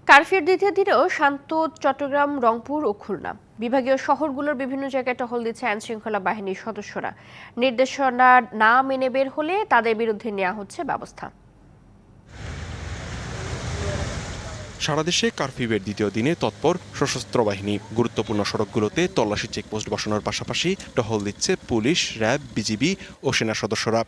কারফিউর দ্বিতীয় দিনেও শান্ত চট্টগ্রাম, রংপুর ও খুলনা। বিভাগীয় শহরগুলোর বিভিন্ন জায়গায় টহল দিচ্ছে আইনশৃঙ্খলা বাহিনীর সদস্যরা। নির্দেশনা না মেনে বের হলে তাদের বিরুদ্ধে নেওয়া হচ্ছে ব্যবস্থা। সারা দেশে কারফিউয়ের দ্বিতীয় দিনে তৎপর সশস্ত্র বাহিনী। গুরুত্বপূর্ণ সড়কগুলোতে তল্লাশি চেকপোস্ট বসানোর পাশাপাশি টহল দিচ্ছে পুলিশ, র্যাব, বিজিবি ও সেনা সদস্যরা।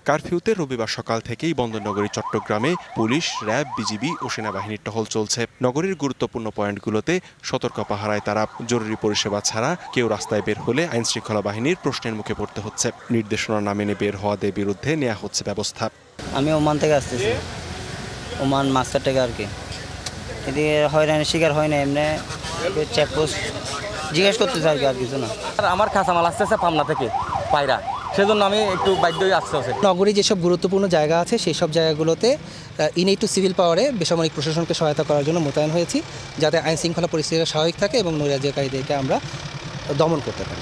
কারফিউতে রবিবার সকাল থেকেই বন্দরনগরী চট্টগ্রামে পুলিশ, র্যাব, বিজিবি ও সেনাবাহিনীর টহল চলছে। নগরীর গুরুত্বপূর্ণ পয়েন্টগুলোতে সতর্ক পাহারায় তারা। জরুরি পরিষেবা ছাড়া কেউ রাস্তায় বের হলে আইনশৃঙ্খলা বাহিনীর প্রশ্নের মুখে পড়তে হচ্ছে। নির্দেশনা না মেনে বের হওয়াদের বিরুদ্ধে নেওয়া হচ্ছে ব্যবস্থা। আমি ওমান থেকে আসতেছি, ওমান মাস্টার থেকে আর কি। এদিকে হয়রানির শিকার হয় না, এমনি চেকপোস্ট জিজ্ঞেস করতেছে আর কি, আর কিছু না। আমার কাঁচামাল আসতেছে পাবনা থেকে পায়রা, সেজন্য আমি একটু বাধ্য হয়ে আসতে হচ্ছে। নগরী যেসব গুরুত্বপূর্ণ জায়গা আছে সেই সব জায়গাগুলোতে ইনএড টু সিভিল পাওয়ারে বেসামরিক প্রশাসনকে সহায়তা করার জন্য মোতায়েন হয়েছি, যাতে আইন শৃঙ্খলা পরিস্থিতিটা স্বাভাবিক থাকে এবং নৈরাজ্যকারীদেরকে আমরা দমন করতে পারি।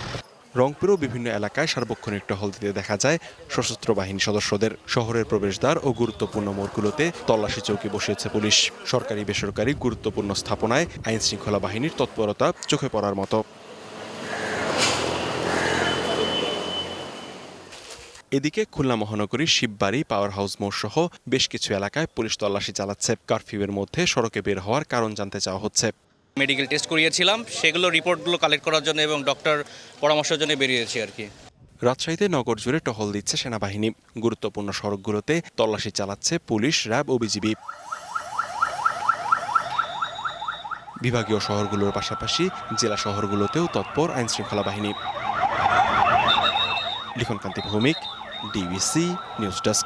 রংপুরেও বিভিন্ন এলাকায় সার্বক্ষণিক টহল দিতে দেখা যায় সশস্ত্র বাহিনী সদস্যদের। শহরের প্রবেশদ্বার ও গুরুত্বপূর্ণ মোড়গুলোতে তল্লাশি চৌকি বসিয়েছে পুলিশ। সরকারি বেসরকারি গুরুত্বপূর্ণ স্থাপনায় আইন শৃঙ্খলা বাহিনীর তৎপরতা চোখে পড়ার মতো। এদিকে খুলনা মহানগরীর শিববাড়ি, পাওয়ার হাউস মোড় সহ বেশ কিছু এলাকায় পুলিশ তল্লাশি চালাচ্ছে। কারফিউয়ের মধ্যে সড়কে বের হওয়ার কারণ জানতে চাওয়া হচ্ছে। মেডিকেল টেস্ট করিয়েছিলাম, সেগুলো রিপোর্টগুলো কালেক্ট করার জন্য এবং ডক্টর পরামর্শের জন্য বেরিয়েছি আর কি। রাজশাহীতে নগর জুড়ে টহল দিচ্ছে সেনাবাহিনী। গুরুত্বপূর্ণ সড়কগুলোতে তল্লাশি চালাচ্ছে পুলিশ, র্যাব ও বিজিবি। বিভাগীয় শহরগুলোর পাশাপাশি জেলা শহরগুলোতেও তৎপর আইনশৃঙ্খলা বাহিনী। লিখনকান্তি ভৌমিক, ডিবিসি নিউজ ডেস্ক।